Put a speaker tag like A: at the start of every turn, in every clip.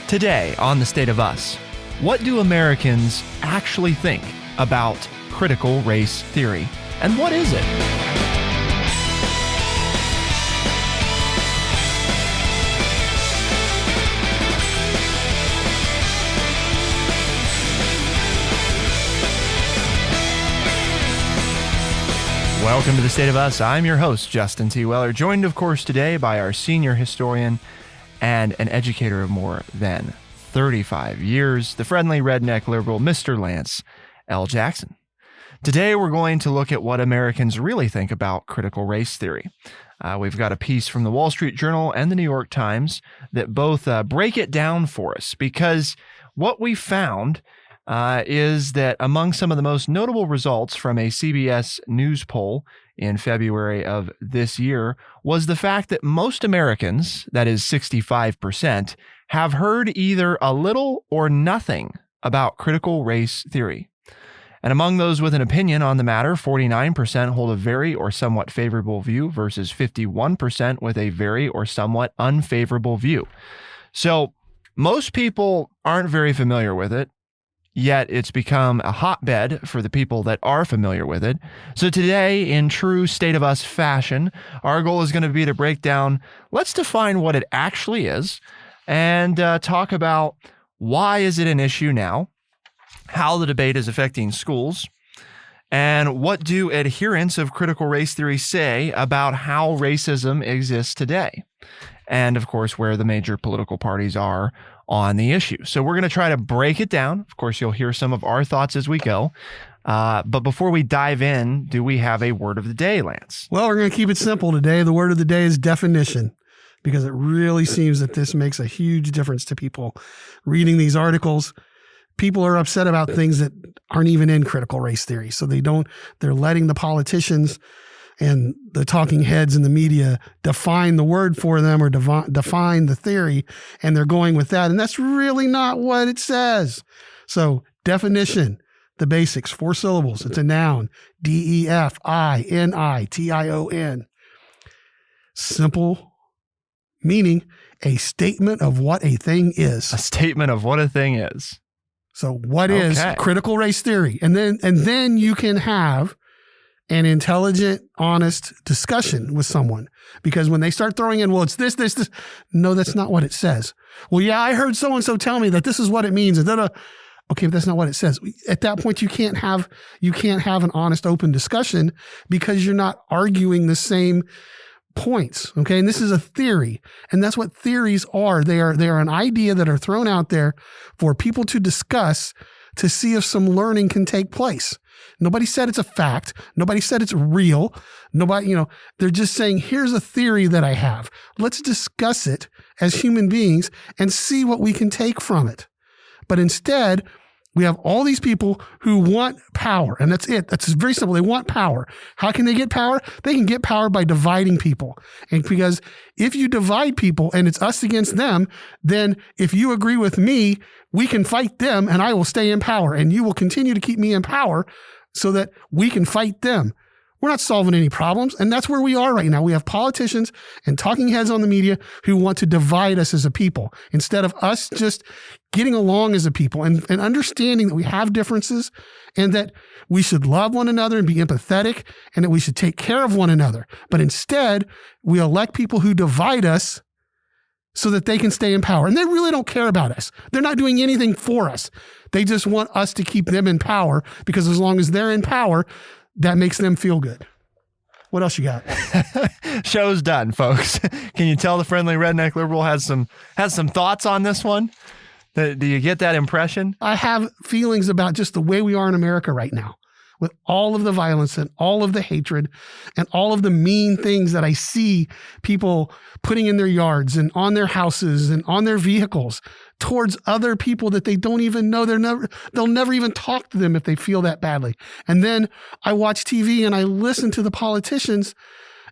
A: Today on The State of Us, what do Americans actually think about critical race theory? And what is it? Welcome to The State of Us. I'm your host, Justin T. Weller, joined, of course, today by our senior historian and an educator of more than 35 years, the friendly redneck liberal, Mr. Lance L. Jackson. Today, we're going to look at what Americans really think about critical race theory. We've got a piece from the Wall Street Journal and the New York Times that both break it down for us, because what we found is that among some of the most notable results from a CBS News poll in February of this year was the fact that most Americans, that is 65%, have heard either a little or nothing about critical race theory. And among those with an opinion on the matter, 49% hold a very or somewhat favorable view versus 51% with a very or somewhat unfavorable view. So most people aren't very familiar with it. Yet it's become a hotbed for the people that are familiar with it. So today, in true State of Us fashion, our goal is going to be to break down, let's define what it actually is, and talk about why is it an issue now, how the debate is affecting schools, and what do adherents of critical race theory say about how racism exists today, and of course, where the major political parties are on the issue. So we're going to try to break it down. Of course, you'll hear some of our thoughts as we go. But before we dive in, do we have a word of the day, Lance?
B: Well, we're going to keep it simple today. The word of the day is definition, because it really seems that this makes a huge difference to people reading these articles. People are upset about things that aren't even in critical race theory. So they're letting the politicians and the talking heads in the media define the word for them, or define the theory, and they're going with that. And that's really not what it says. So definition, the basics, 4 syllables. It's a noun, D-E-F-I-N-I-T-I-O-N. Simple meaning, a statement of what a thing is.
A: A statement of what a thing is.
B: So what is critical race theory? And then you can have an intelligent, honest discussion with someone. Because when they start throwing in, well, it's this. No, that's not what it says. Well, yeah, I heard so-and-so tell me that this is what it means. And then, okay, but that's not what it says. At that point, you can't have an honest, open discussion, because you're not arguing the same points. Okay. And this is a theory. And that's what theories are. They are an idea that are thrown out there for people to discuss, to see if some learning can take place. Nobody said it's a fact. Nobody said it's real. They're just saying, here's a theory that I have. Let's discuss it as human beings and see what we can take from it. But instead, we have all these people who want power, and that's it. That's very simple. They want power. How can they get power? They can get power by dividing people. And because if you divide people and it's us against them, then if you agree with me, we can fight them and I will stay in power, and you will continue to keep me in power so that we can fight them. We're not solving any problems. And that's where we are right now. We have politicians and talking heads on the media who want to divide us as a people, instead of us just getting along as a people and understanding that we have differences, and that we should love one another and be empathetic, and that we should take care of one another. But instead, we elect people who divide us so that they can stay in power. And they really don't care about us. They're not doing anything for us. They just want us to keep them in power, because as long as they're in power, that makes them feel good. What else you got?
A: Show's done, folks. Can you tell the friendly redneck liberal has some thoughts on this one? Do you get that impression?
B: I have feelings about just the way we are in America right now, with all of the violence and all of the hatred and all of the mean things that I see people putting in their yards and on their houses and on their vehicles towards other people that they don't even know. They'll never even talk to them if they feel that badly. And then I watch TV and I listen to the politicians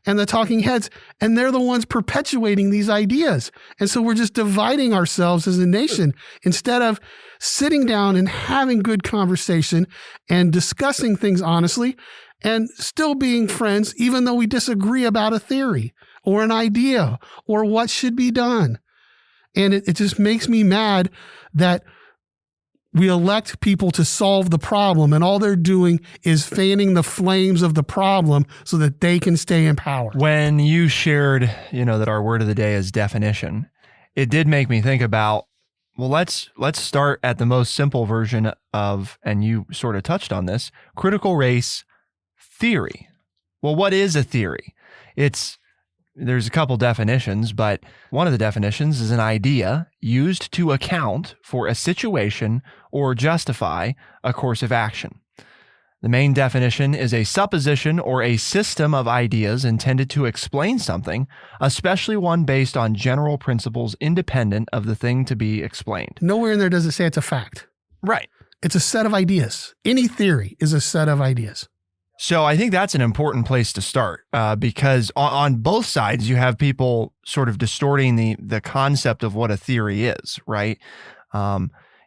B: and the talking heads, and they're the ones perpetuating these ideas. And so we're just dividing ourselves as a nation instead of sitting down and having good conversation and discussing things honestly and still being friends, even though we disagree about a theory or an idea or what should be done. And it just makes me mad that we elect people to solve the problem, and all they're doing is fanning the flames of the problem so that they can stay in power.
A: When you shared, that our word of the day is definition, it did make me think about, well, let's start at the most simple version of, and you sort of touched on this, critical race theory. Well, what is a theory? There's a couple definitions, but one of the definitions is an idea used to account for a situation or justify a course of action. The main definition is a supposition or a system of ideas intended to explain something, especially one based on general principles independent of the thing to be explained.
B: Nowhere in there does it say it's a fact.
A: Right.
B: It's a set of ideas. Any theory is a set of ideas.
A: So I think that's an important place to start because on both sides, you have people sort of distorting the concept of what a theory is, right?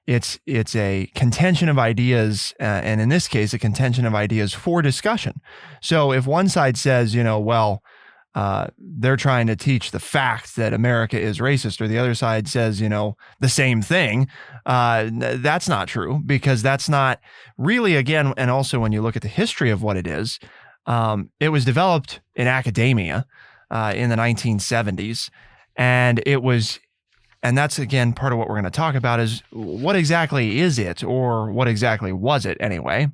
A: It's a contention of ideas, and in this case, a contention of ideas for discussion. So if one side says, they're trying to teach the fact that America is racist, or the other side says, the same thing, that's not true, because that's not really, again, and also when you look at the history of what it is, it was developed in academia in the 1970s, and that's, again, part of what we're going to talk about is what exactly is it, or what exactly was it anyway?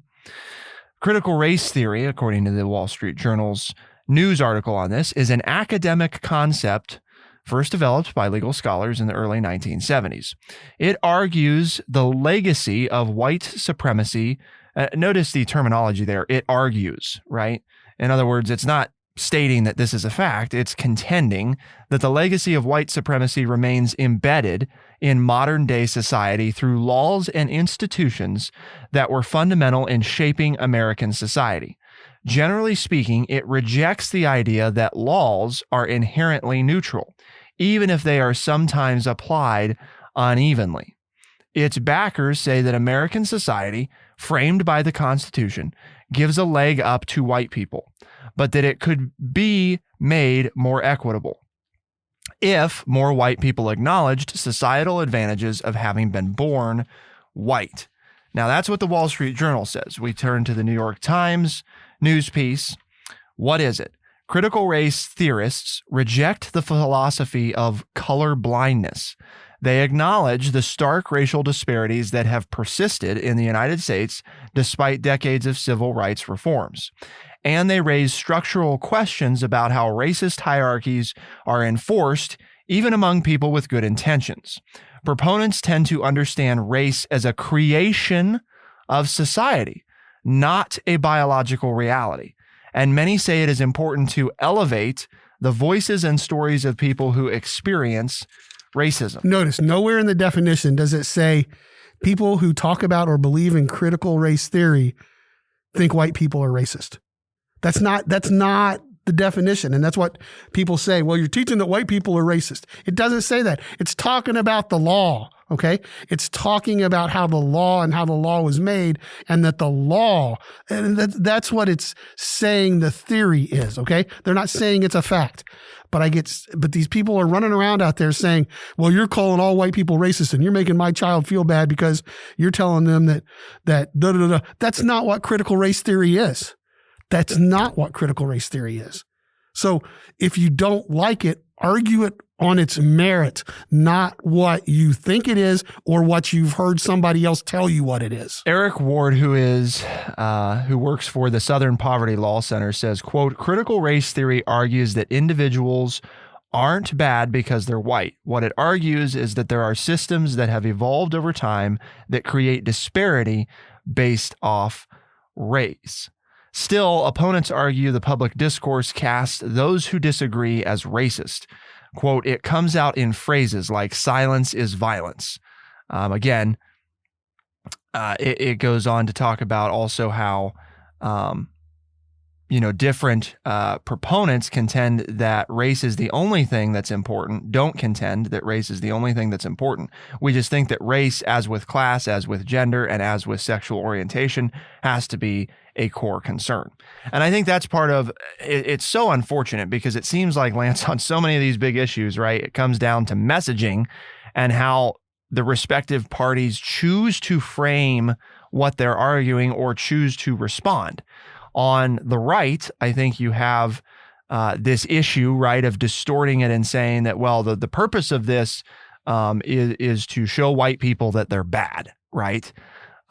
A: Critical race theory, according to the Wall Street Journal's news article on this, is an academic concept first developed by legal scholars in the early 1970s. It argues the legacy of white supremacy. Notice the terminology there. It argues, right? In other words, it's not stating that this is a fact. It's contending that the legacy of white supremacy remains embedded in modern day society through laws and institutions that were fundamental in shaping American society. Generally speaking, it rejects the idea that laws are inherently neutral, even if they are sometimes applied unevenly. Its backers say that American society, framed by the Constitution, gives a leg up to white people, but that it could be made more equitable if more white people acknowledged societal advantages of having been born white. Now, that's what the Wall Street Journal says. We turn to the New York Times news piece. What is it? Critical race theorists reject the philosophy of color blindness. They acknowledge the stark racial disparities that have persisted in the United States despite decades of civil rights reforms. And they raise structural questions about how racist hierarchies are enforced even among people with good intentions. Proponents tend to understand race as a creation of society, not a biological reality. And many say it is important to elevate the voices and stories of people who experience racism.
B: Notice nowhere in the definition does it say people who talk about or believe in critical race theory think white people are racist. That's not the definition. And that's what people say. Well, you're teaching that white people are racist. It doesn't say that. It's talking about the law. Okay. It's talking about how the law and how the law was made, and that the law, and that's what it's saying the theory is. Okay. They're not saying it's a fact, but these people are running around out there saying, well, you're calling all white people racist and you're making my child feel bad because you're telling them that That's not what critical race theory is. That's not what critical race theory is. So if you don't like it, argue it on its merit, not what you think it is or what you've heard somebody else tell you what it is.
A: Eric Ward, who works for the Southern Poverty Law Center, says, quote, critical race theory argues that individuals aren't bad because they're white. What it argues is that there are systems that have evolved over time that create disparity based off race. Still, opponents argue the public discourse casts those who disagree as racist. Quote, it comes out in phrases like silence is violence. It goes on to talk about also how, different proponents contend that race is the only thing that's important, don't contend that race is the only thing that's important. We just think that race, as with class, as with gender, and as with sexual orientation, has to be a core concern. And I think that's part of it. It's so unfortunate because it seems like, Lance, on so many of these big issues, right, it comes down to messaging. and how the respective parties choose to frame what they're arguing or choose to respond. On the right, I think you have this issue, right, of distorting it and saying that, well, the purpose of this is to show white people that they're bad, right?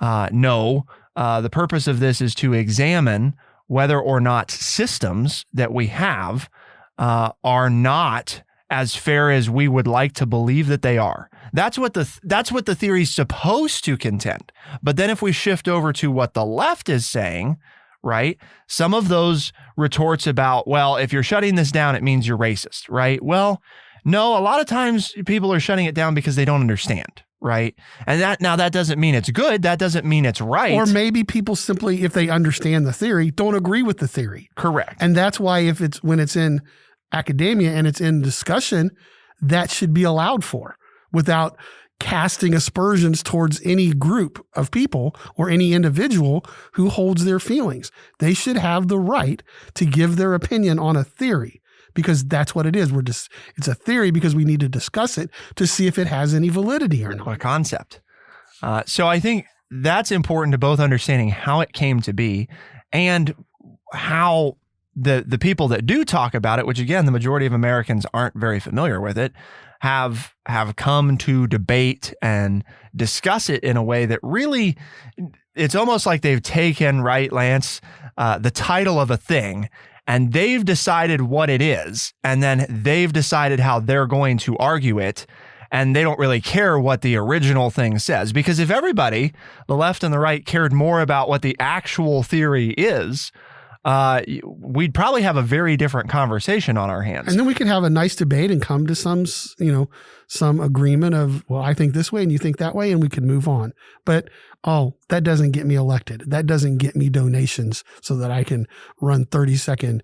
A: No, the purpose of this is to examine whether or not systems that we have are not as fair as we would like to believe that they are. That's what the theory is supposed to contend. But then if we shift over to what the left is saying, right? Some of those retorts about, well, if you're shutting this down, it means you're racist, right? Well, no, a lot of times people are shutting it down because they don't understand, right? And that doesn't mean it's good. That doesn't mean it's right.
B: Or maybe people simply, if they understand the theory, don't agree with the theory.
A: Correct.
B: And that's why when it's in academia and it's in discussion, that should be allowed for without casting aspersions towards any group of people or any individual who holds their feelings. They should have the right to give their opinion on a theory, because that's what it is. It's a theory because we need to discuss it to see if it has any validity or not.
A: A concept. So I think that's important to both understanding how it came to be and how the people that do talk about it, which again, the majority of Americans aren't very familiar with it, have come to debate and discuss it in a way that really, it's almost like they've taken, right, Lance, the title of a thing, and they've decided what it is, and then they've decided how they're going to argue it, and they don't really care what the original thing says. Because if everybody, the left and the right, cared more about what the actual theory is, we'd probably have a very different conversation on our hands.
B: And then we could have a nice debate and come to some agreement of, well, I think this way and you think that way, and we can move on. But, that doesn't get me elected. That doesn't get me donations so that I can run 30-second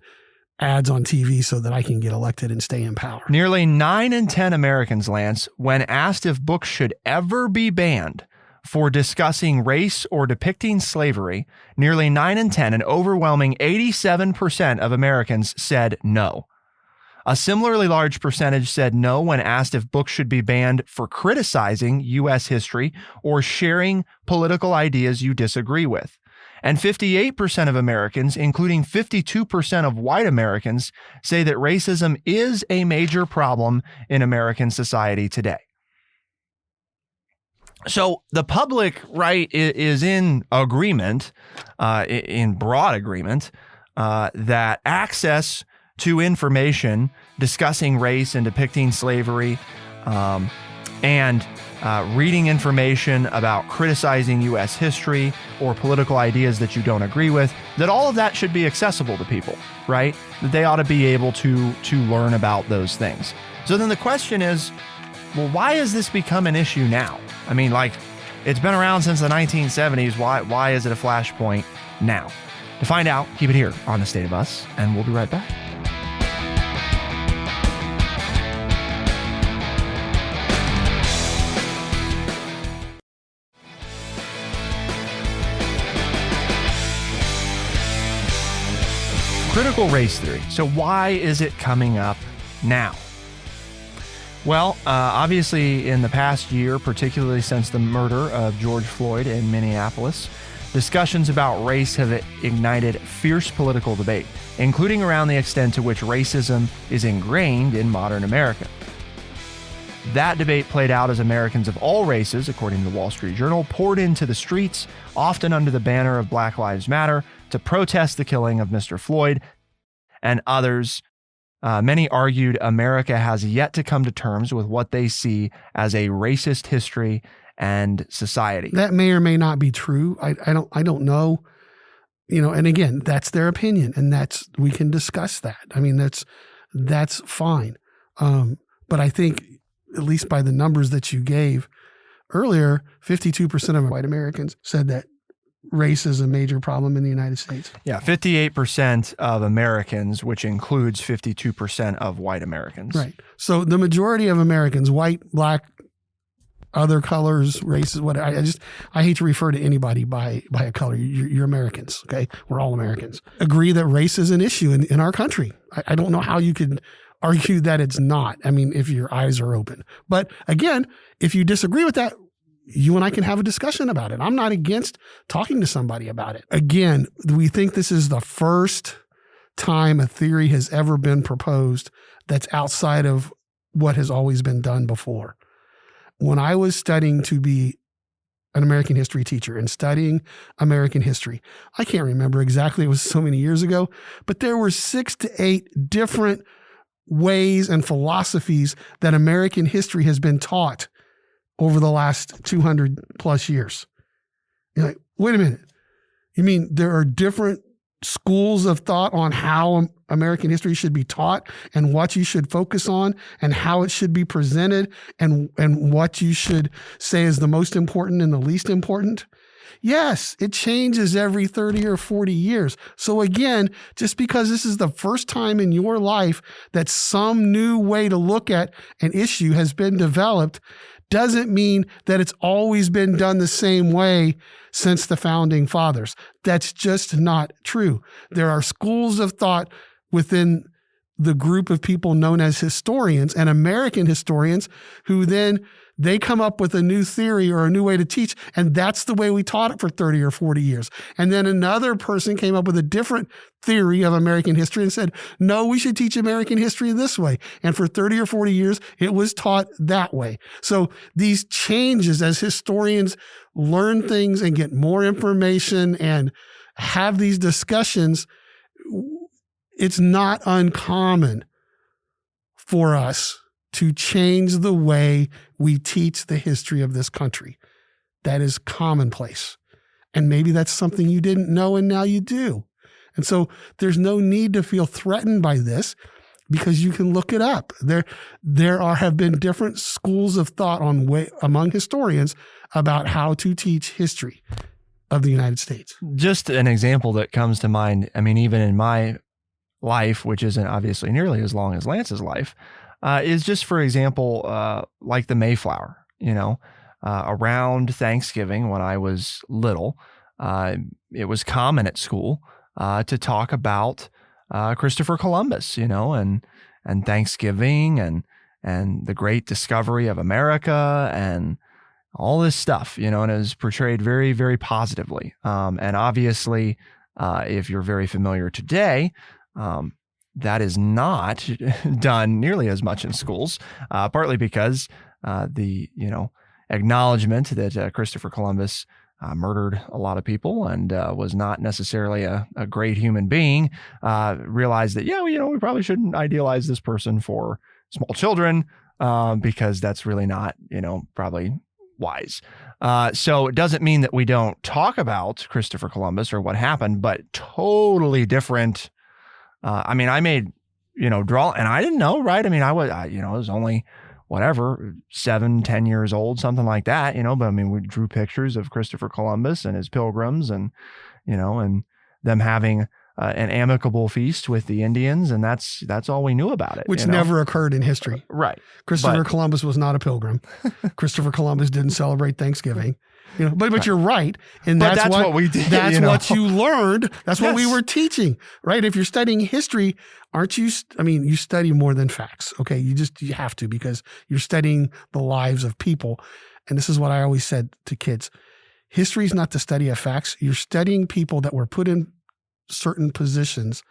B: ads on TV so that I can get elected and stay in power.
A: Nearly 9 in 10 Americans, Lance, when asked if books should ever be banned for discussing race or depicting slavery, nearly 9 in 10, an overwhelming 87% of Americans said no. A similarly large percentage said no when asked if books should be banned for criticizing U.S. history or sharing political ideas you disagree with. And 58% of Americans, including 52% of white Americans, say that racism is a major problem in American society today. So the public, right, is in agreement, in broad agreement, that access to information discussing race and depicting slavery, and reading information about criticizing U.S. history or political ideas that you don't agree with, that all of that should be accessible to people, right? That they ought to be able to learn about those things. So then the question is, well, why has this become an issue now? I mean, like, it's been around since the 1970s. Why is it a flashpoint now? To find out, keep it here on The State of Us, and we'll be right back. Critical race theory. So why is it coming up now? Well, obviously in the past year, particularly since the murder of George Floyd in Minneapolis, discussions about race have ignited fierce political debate, including around the extent to which racism is ingrained in modern America. That debate played out as Americans of all races, according to the Wall Street Journal, poured into the streets, often under the banner of Black Lives Matter, to protest the killing of Mr. Floyd and others. Many argued America has yet to come to terms with what they see as a racist history and society.
B: That may or may not be true. I don't know. And again, that's their opinion, and we can discuss that. I mean, that's fine. But I think, at least by the numbers that you gave earlier, 52% of white Americans said that race is a major problem in the United States.
A: Yeah, 58% of Americans, which includes 52% of white Americans.
B: Right. So the majority of Americans, white, black, other colors, races, whatever. I hate to refer to anybody by a color. You're Americans, okay? We're all Americans. Agree that race is an issue in our country. I don't know how you could argue that it's not. I mean, if your eyes are open. But again, if you disagree with that, you and I can have a discussion about it. I'm not against talking to somebody about it. Again, we think this is the first time a theory has ever been proposed that's outside of what has always been done before. When I was studying to be an American history teacher and studying American history, I can't remember exactly, it was so many years ago, but there were 6 to 8 different ways and philosophies that American history has been taught over the last 200 plus years. You're like, wait a minute. You mean there are different schools of thought on how American history should be taught and what you should focus on and how it should be presented and what you should say is the most important and the least important? Yes, it changes every 30 or 40 years. So again, just because this is the first time in your life that some new way to look at an issue has been developed doesn't mean that it's always been done the same way since the founding fathers. That's just not true. There are schools of thought within the group of people known as historians and American historians who then they come up with a new theory or a new way to teach, and that's the way we taught it for 30 or 40 years. And then another person came up with a different theory of American history and said, no, we should teach American history this way. And for 30 or 40 years, it was taught that way. So these changes as historians learn things and get more information and have these discussions, it's not uncommon for us to change the way we teach the history of this country. That is commonplace. And maybe that's something you didn't know and now you do. And so there's no need to feel threatened by this because you can look it up. There have been different schools of thought among historians about how to teach history of the United States.
A: Just an example that comes to mind, I mean, even in my life, which isn't obviously nearly as long as Lance's life, is just, for example, like the Mayflower, around Thanksgiving when I was little, it was common at school to talk about Christopher Columbus, and Thanksgiving and the great discovery of America and all this stuff, and it was portrayed very, very positively. And obviously, if you're very familiar today, that is not done nearly as much in schools, partly because the acknowledgement that Christopher Columbus murdered a lot of people and was not necessarily a great human being, realized that, we probably shouldn't idealize this person for small children because that's really not, probably wise. So it doesn't mean that we don't talk about Christopher Columbus or what happened, but totally different. I made, draw, and I didn't know, right? I was only, 7-10 years old, something like that, but we drew pictures of Christopher Columbus and his pilgrims and, and them having an amicable feast with the Indians. And that's all we knew about it.
B: Which never occurred in history.
A: Right.
B: Christopher Columbus was not a pilgrim. Christopher Columbus didn't celebrate Thanksgiving. But right. You're right. And that's what we did. That's what you learned. That's what we were teaching, right? If you're studying history, aren't you? You study more than facts. Okay. You have to, because you're studying the lives of people. And this is what I always said to kids. History is not the study of facts. You're studying people that were put in certain positions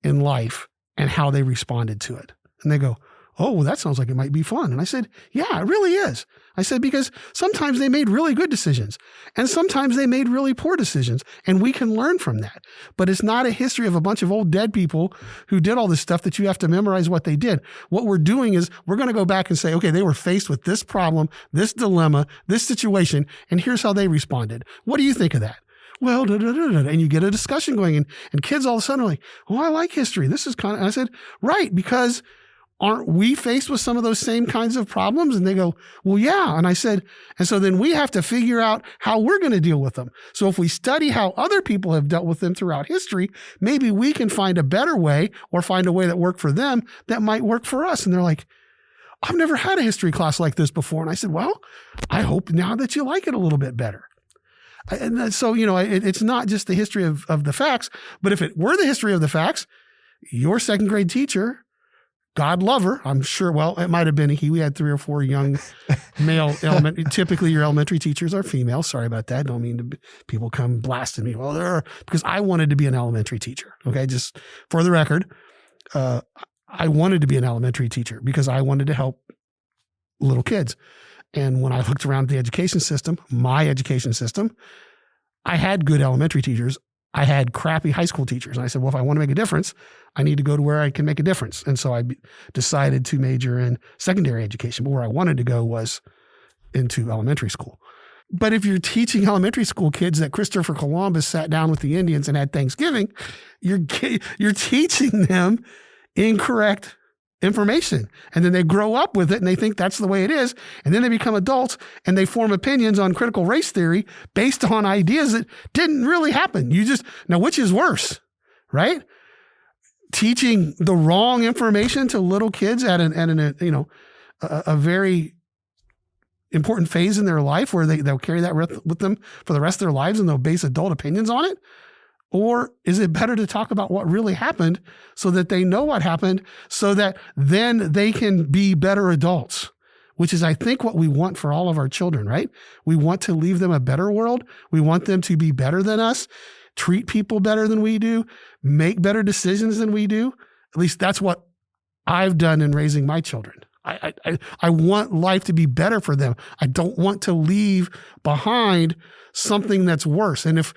B: in life and how they responded to it. And they go, oh, well, that sounds like it might be fun. And I said, yeah, it really is. I said, because sometimes they made really good decisions and sometimes they made really poor decisions, and we can learn from that. But it's not a history of a bunch of old dead people who did all this stuff that you have to memorize what they did. What we're doing is we're going to go back and say, okay, they were faced with this problem, this dilemma, this situation, and here's how they responded. What do you think of that? Well, and you get a discussion going, and kids all of a sudden are like, oh, I like history. This is kind of, and I said, right, because aren't we faced with some of those same kinds of problems? And they go, well, yeah. And I said, and so then we have to figure out how we're going to deal with them. So if we study how other people have dealt with them throughout history, maybe we can find a better way or find a way that worked for them that might work for us. And they're like, I've never had a history class like this before. And I said, well, I hope now that you like it a little bit better. And so, it's not just the history of the facts, but if it were the history of the facts, your second grade teacher God lover, I'm sure. Well, it might have been he. We had 3 or 4 young male elementary. Typically, your elementary teachers are female. Sorry about that. Don't mean to people come blasting me. Well, there are, because I wanted to be an elementary teacher. Okay, just for the record, I wanted to be an elementary teacher because I wanted to help little kids. And when I looked around at the education system, my education system, I had good elementary teachers. I had crappy high school teachers. And I said, well, if I want to make a difference, I need to go to where I can make a difference. And so I decided to major in secondary education. But where I wanted to go was into elementary school. But if you're teaching elementary school kids that Christopher Columbus sat down with the Indians and had Thanksgiving, you're teaching them incorrect information. And then they grow up with it and they think that's the way it is. And then they become adults and they form opinions on critical race theory based on ideas that didn't really happen. Now, which is worse, right? Teaching the wrong information to little kids at a very important phase in their life where they'll carry that with them for the rest of their lives and they'll base adult opinions on it? Or is it better to talk about what really happened so that they know what happened so that then they can be better adults, which is, I think, what we want for all of our children, right? We want to leave them a better world. We want them to be better than us, treat people better than we do, make better decisions than we do. At least that's what I've done in raising my children. I want life to be better for them. I don't want to leave behind something that's worse. And if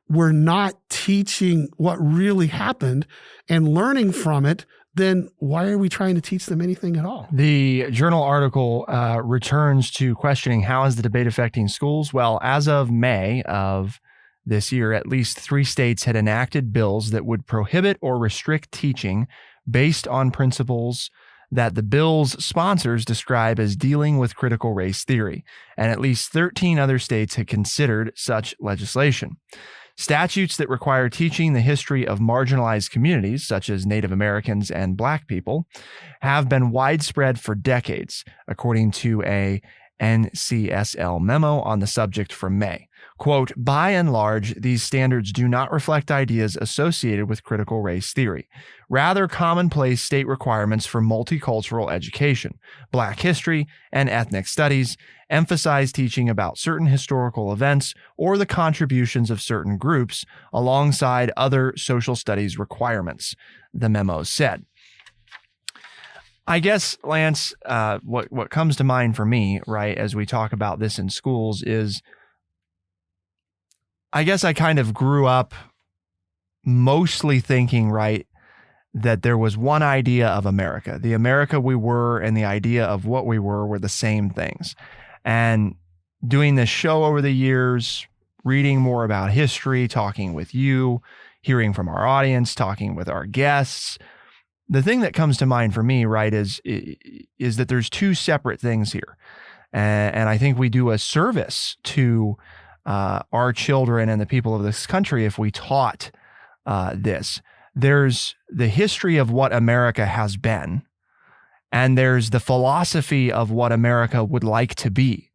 B: we're not teaching what really happened and learning from it, then why are we trying to teach them anything at all?
A: The journal article returns to questioning how is the debate affecting schools? Well, as of May of this year, at least 3 states had enacted bills that would prohibit or restrict teaching based on principles that the bill's sponsors describe as dealing with critical race theory, and at least 13 other states had considered such legislation. Statutes that require teaching the history of marginalized communities, such as Native Americans and Black people, have been widespread for decades, according to a NCSL memo on the subject from May. Quote, by and large, these standards do not reflect ideas associated with critical race theory, rather commonplace state requirements for multicultural education, Black history, and ethnic studies, emphasize teaching about certain historical events or the contributions of certain groups alongside other social studies requirements, the memo said. I guess, Lance, what comes to mind for me, right, as we talk about this in schools is, I guess I kind of grew up mostly thinking, right, that there was one idea of America. The America we were and the idea of what we were the same things. And doing this show over the years, reading more about history, talking with you, hearing from our audience, talking with our guests, the thing that comes to mind for me, right, is that there's 2 separate things here. And I think we do a service to our children and the people of this country if we taught this. There's the history of what America has been, and there's the philosophy of what America would like to be.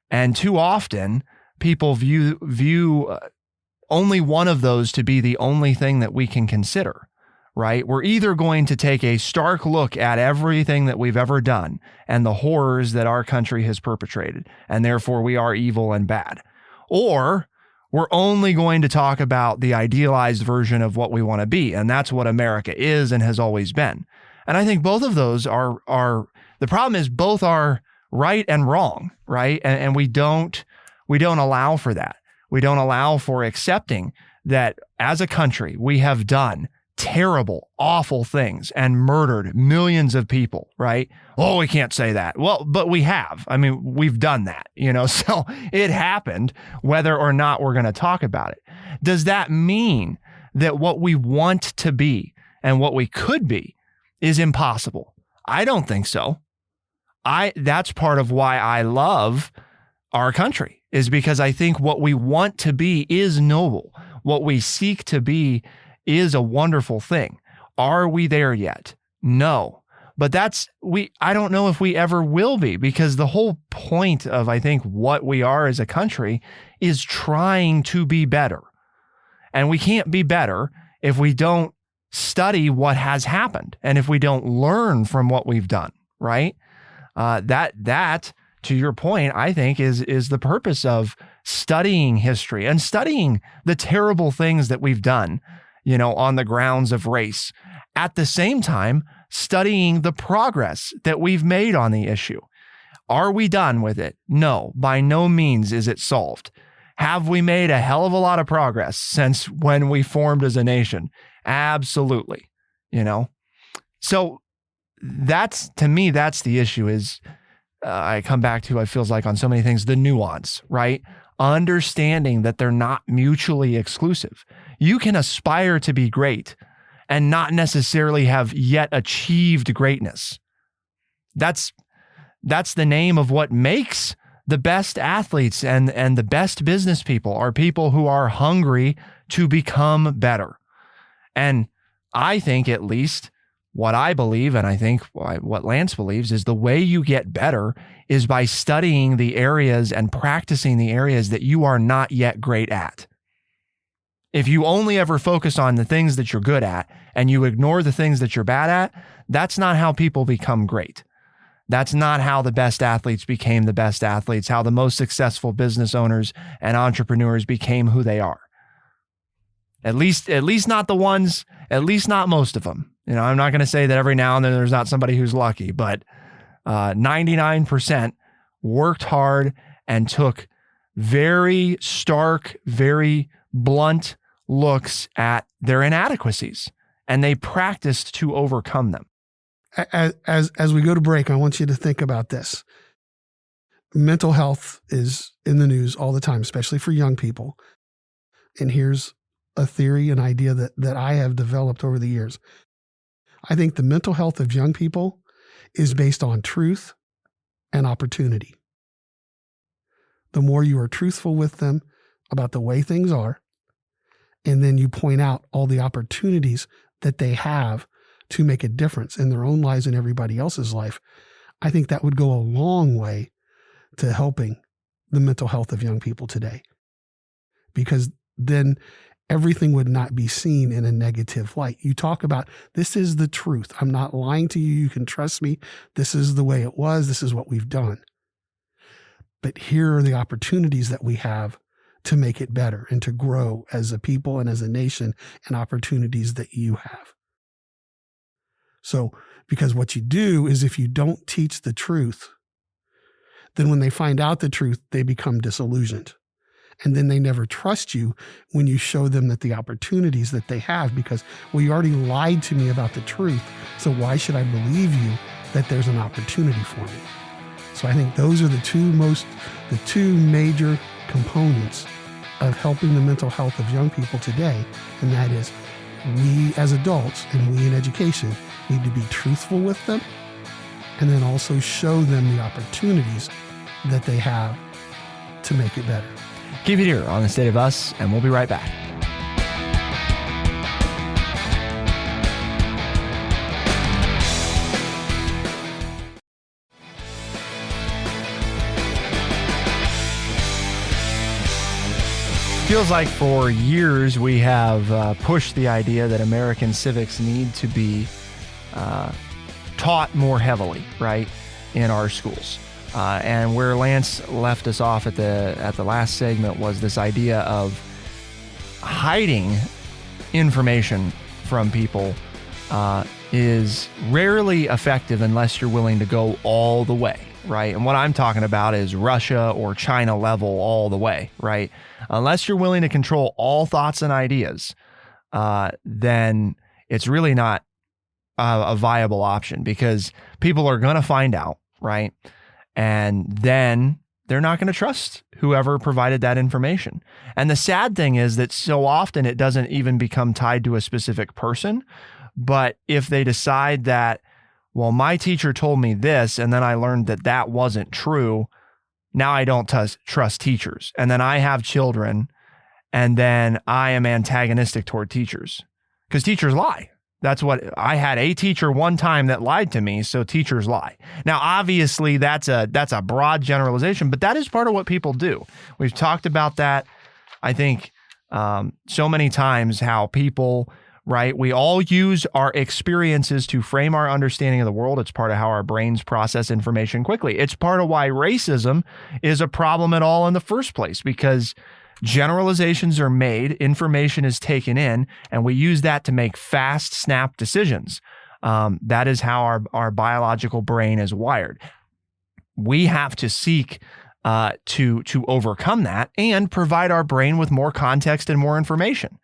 A: And too often, people view only one of those to be the only thing that we can consider, right? We're either going to take a stark look at everything that we've ever done and the horrors that our country has perpetrated, and therefore we are evil and bad, or we're only going to talk about the idealized version of what we want to be, and that's what America is and has always been. And I think both of those are the problem is both are right and wrong, right? And we don't allow for that. We don't allow for accepting that as a country, we have done terrible, awful things and murdered millions of people, right? Oh, we can't say that. Well, but we have. I mean, we've done that, so it happened, whether or not we're going to talk about it. Does that mean that what we want to be and what we could be is impossible? I don't think so. That's part of why I love our country, is because I think what we want to be is noble. What we seek to be is a wonderful thing. Are we there yet? No. But I don't know if we ever will be, because the whole point of, I think, what we are as a country is trying to be better. And we can't be better if we don't study what has happened. And if we don't learn from what we've done, right? That to your point, I think is the purpose of studying history and studying the terrible things that we've done, on the grounds of race. At the same time, studying the progress that we've made on the issue. Are we done with it? No, by no means is it solved. Have we made a hell of a lot of progress since when we formed as a nation? Absolutely. So to me, that's the issue is I come back to, it feels like on so many things, the nuance, right? Understanding that they're not mutually exclusive. You can aspire to be great and not necessarily have yet achieved greatness. That's the name of what makes the best athletes and the best business people are people who are hungry to become better. And I think, at least what I believe, and I think what Lance believes, is the way you get better is by studying the areas and practicing the areas that you are not yet great at. If you only ever focus on the things that you're good at and you ignore the things that you're bad at, that's not how people become great. That's not how the best athletes became the best athletes, how the most successful business owners and entrepreneurs became who they are. At least not the ones, at least not most of them. I'm not going to say that every now and then there's not somebody who's lucky, but 99% worked hard and took very stark, very blunt looks at their inadequacies, and they practiced to overcome them.
B: As we go to break, I want you to think about this. Mental health is in the news all the time, especially for young people. And here's a theory, an idea that I have developed over the years. I think the mental health of young people is based on truth and opportunity. The more you are truthful with them about the way things are, and then you point out all the opportunities that they have to make a difference in their own lives and everybody else's life, I think that would go a long way to helping the mental health of young people today. Because then everything would not be seen in a negative light. You talk about, this is the truth. I'm not lying to you. You can trust me. This is the way it was. This is what we've done. But here are the opportunities that we have to make it better and to grow as a people and as a nation, and opportunities that you have. So, because what you do is, if you don't teach the truth, then when they find out the truth, they become disillusioned. And then they never trust you when you show them that the opportunities that they have, because, well, you already lied to me about the truth, so why should I believe you that there's an opportunity for me? So I think those are the two major components of helping the mental health of young people today. And that is, we as adults and we in education need to be truthful with them, and then also show them the opportunities that they have to make it better.
A: Keep it here on The State of Us, and we'll be right back. Feels like for years we have pushed the idea that American civics need to be taught more heavily, right, in our schools. And where Lance left us off at the last segment was this idea of hiding information from people is rarely effective unless you're willing to go all the way, right? And what I'm talking about is Russia or China level all the way, right? Unless you're willing to control all thoughts and ideas, then it's really not a viable option, because people are going to find out, right? And then they're not going to trust whoever provided that information. And the sad thing is that so often it doesn't even become tied to a specific person. But if they decide that, well, my teacher told me this, and then I learned that that wasn't true, now I don't trust teachers. And then I have children, and then I am antagonistic toward teachers, because teachers lie. That's what I had a teacher one time that lied to me. So teachers lie. Now, obviously that's a broad generalization, but that is part of what people do. We've talked about that, I think, so many times, how people right? We all use our experiences to frame our understanding of the world. It's part of how our brains process information quickly. It's part of why racism is a problem at all in the first place, because generalizations are made, information is taken in, and we use that to make fast, snap decisions. That is how our biological brain is wired. We have to seek to overcome that and provide our brain with more context and more information.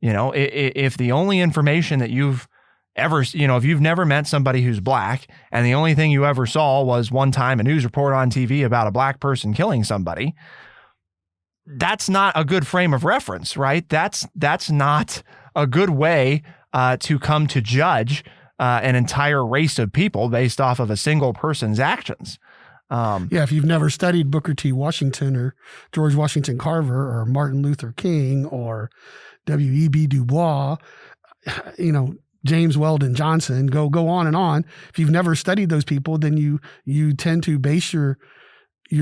A: You know, if the only information that you've ever, if you've never met somebody who's black and the only thing you ever saw was one time a news report on TV about a black person killing somebody, that's not a good frame of reference, right? That's not a good way to come to judge an entire race of people based off of a single person's actions.
B: If you've never studied Booker T. Washington or George Washington Carver or Martin Luther King or W.E.B. Du Bois, James Weldon Johnson, go on and on. If you've never studied those people, then you tend to base your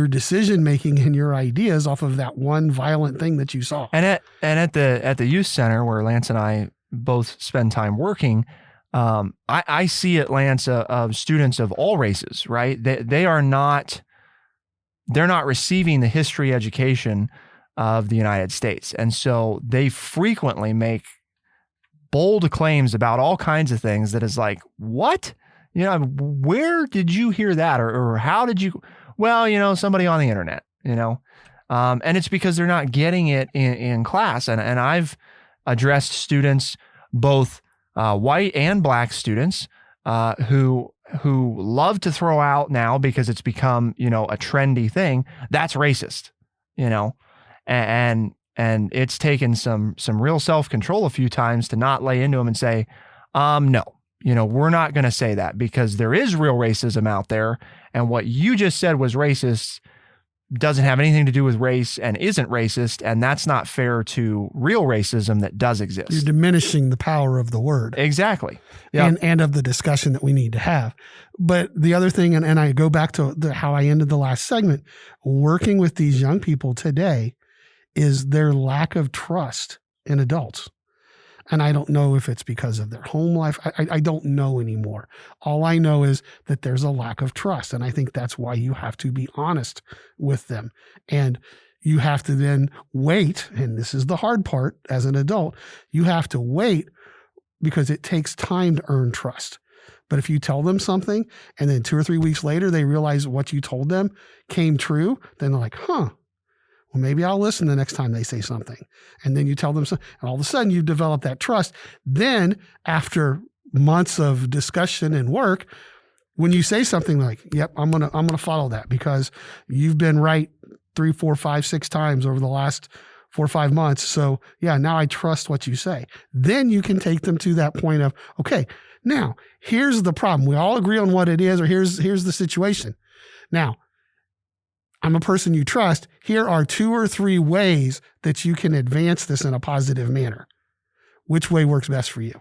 B: decision making and your ideas off of that one violent thing that you saw.
A: And at the youth center where Lance and I both spend time working, I see at Lance of students of all races, right? They're not receiving the history education of the United States. And so they frequently make bold claims about all kinds of things that is like, what? Where did you hear that? Or how did you, somebody on the internet, and it's because they're not getting it in class. And I've addressed students, both white and black students, who love to throw out now because it's become, a trendy thing. That's racist, and it's taken some real self-control a few times to not lay into them and say, no, we're not going to say that because there is real racism out there. And what you just said was racist doesn't have anything to do with race and isn't racist. And that's not fair to real racism that does exist.
B: You're diminishing the power of the word.
A: Exactly. Yep.
B: And of the discussion that we need to have. But the other thing, and I go back to how I ended the last segment, working with these young people today is their lack of trust in adults. And I don't know if it's because of their home life. I don't know anymore. All I know is that there's a lack of trust. And I think that's why you have to be honest with them. And you have to then wait. And this is the hard part as an adult. You have to wait because it takes time to earn trust. But if you tell them something and then 2 or 3 weeks later, they realize what you told them came true, then they're like, well, maybe I'll listen the next time they say something. And then you tell them something, and all of a sudden you've developed that trust. Then after months of discussion and work, when you say something like, yep, I'm gonna follow that because you've been right 3, 4, 5, 6 times over the last 4 or 5 months. So yeah, now I trust what you say. Then you can take them to that point of, okay, now here's the problem. We all agree on what it is, or here's the situation. Now, I'm a person you trust. Here are 2 or 3 ways that you can advance this in a positive manner. Which way works best for you?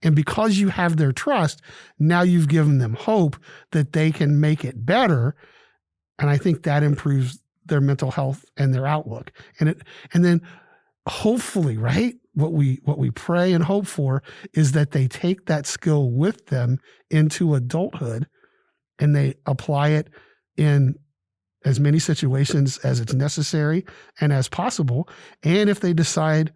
B: And because you have their trust, now you've given them hope that they can make it better. And I think that improves their mental health and their outlook. And then hopefully, right, what we pray and hope for is that they take that skill with them into adulthood and they apply it in as many situations as it's necessary and as possible. And if they decide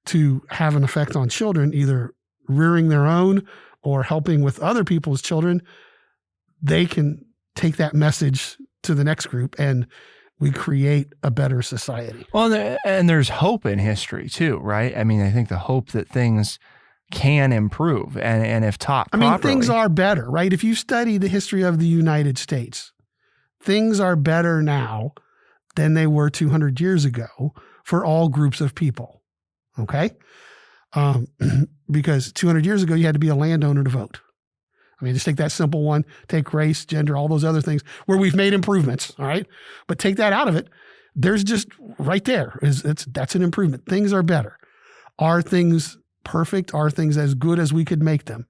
B: to have an effect on children, either rearing their own or helping with other people's children, they can take that message to the next group and we create a better society.
A: Well, and there's hope in history too, right? I mean, I think the hope that things can improve and if taught properly.
B: Things are better, right? If you study the history of the United States, things are better now than they were 200 years ago for all groups of people. Okay? Because 200 years ago, you had to be a landowner to vote. I mean, just take that simple one, take race, gender, all those other things where we've made improvements. All right. But take that out of it. There's just right there that's an improvement. Things are better. Are things perfect? Are things as good as we could make them?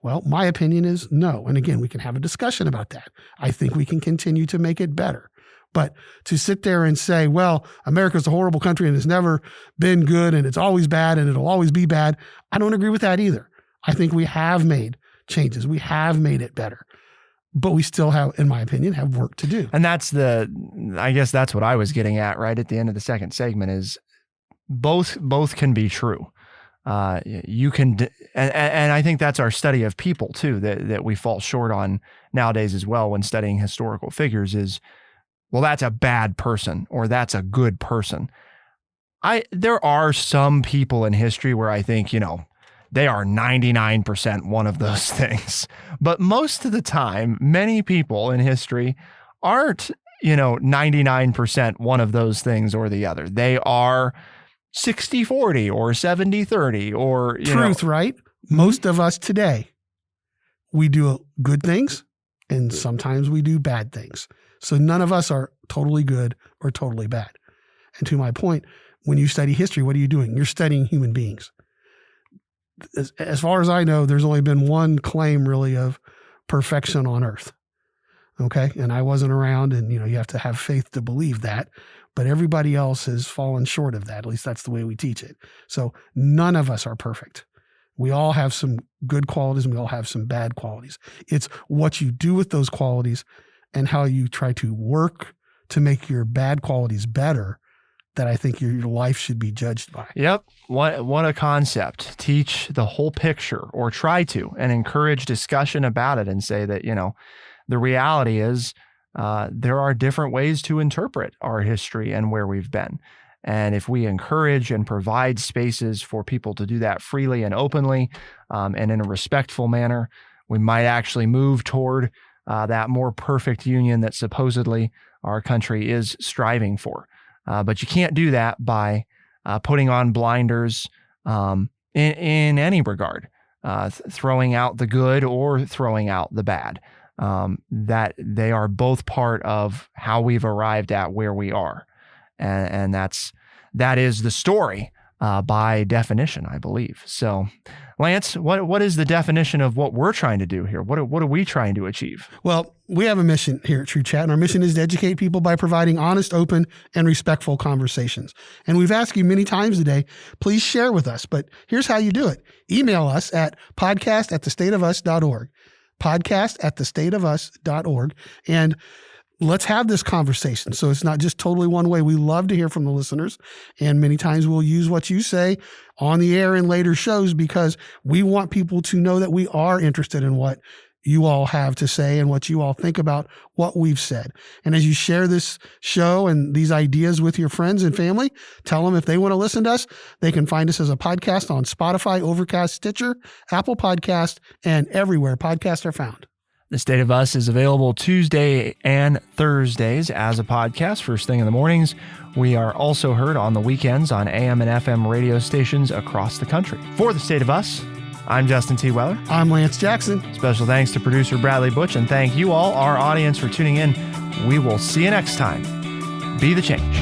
B: Well, my opinion is no. And again, we can have a discussion about that. I think we can continue to make it better. But to sit there and say, well, America's a horrible country and it's never been good and it's always bad and it'll always be bad, I don't agree with that either. I think we have made changes. We have made it better. But we still have, in my opinion, have work to do.
A: And I guess that's what I was getting at right at the end of the second segment is both can be true. You can, and I think that's our study of people too, that we fall short on nowadays as well when studying historical figures is, well, that's a bad person or that's a good person. There are some people in history where I think, they are 99% one of those things. But most of the time, many people in history aren't, 99% one of those things or the other. They are 60-40 or 70-30 or,
B: Truth, right? Most of us today, we do good things and sometimes we do bad things. So none of us are totally good or totally bad. And to my point, when you study history, what are you doing? You're studying human beings. As far as I know, there's only been one claim really of perfection on earth. Okay. And I wasn't around and, you have to have faith to believe that, but everybody else has fallen short of that. At least that's the way we teach it. So none of us are perfect. We all have some good qualities and we all have some bad qualities. It's what you do with those qualities and how you try to work to make your bad qualities better that I think your life should be judged by.
A: Yep. What a concept. Teach the whole picture or try to and encourage discussion about it and say that, the reality is there are different ways to interpret our history and where we've been. And if we encourage and provide spaces for people to do that freely and openly and in a respectful manner, we might actually move toward that more perfect union that supposedly our country is striving for. But you can't do that by putting on blinders in any regard, throwing out the good or throwing out the bad. That they are both part of how we've arrived at where we are. And that is the story by definition, I believe. So, Lance, what is the definition of what we're trying to do here? What are we trying to achieve?
B: Well, we have a mission here at True Chat, and our mission is to educate people by providing honest, open, and respectful conversations. And we've asked you many times today, please share with us. But here's how you do it. Email us at podcast@thestateofus.org. podcast@thestateofus.org. And let's have this conversation. So it's not just totally one way. We love to hear from the listeners. And many times we'll use what you say on the air in later shows because we want people to know that we are interested in what you all have to say and what you all think about what we've said. And as you share this show and these ideas with your friends and family, tell them if they want to listen to us, they can find us as a podcast on Spotify, Overcast, Stitcher, Apple Podcast, and everywhere podcasts are found.
A: The State of Us is available Tuesday and Thursdays as a podcast, first thing in the mornings. We are also heard on the weekends on AM and FM radio stations across the country. For The State of Us, I'm Justin T. Weller.
B: I'm Lance Jackson.
A: Special thanks to producer Bradley Butch, and thank you all, our audience, for tuning in. We will see you next time. Be the change.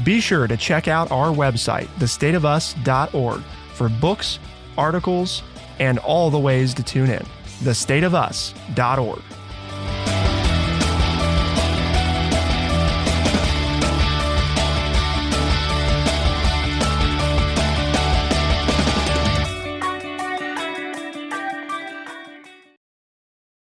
A: Be sure to check out our website, thestateofus.org, for books, articles, and all the ways to tune in. thestateofus.org.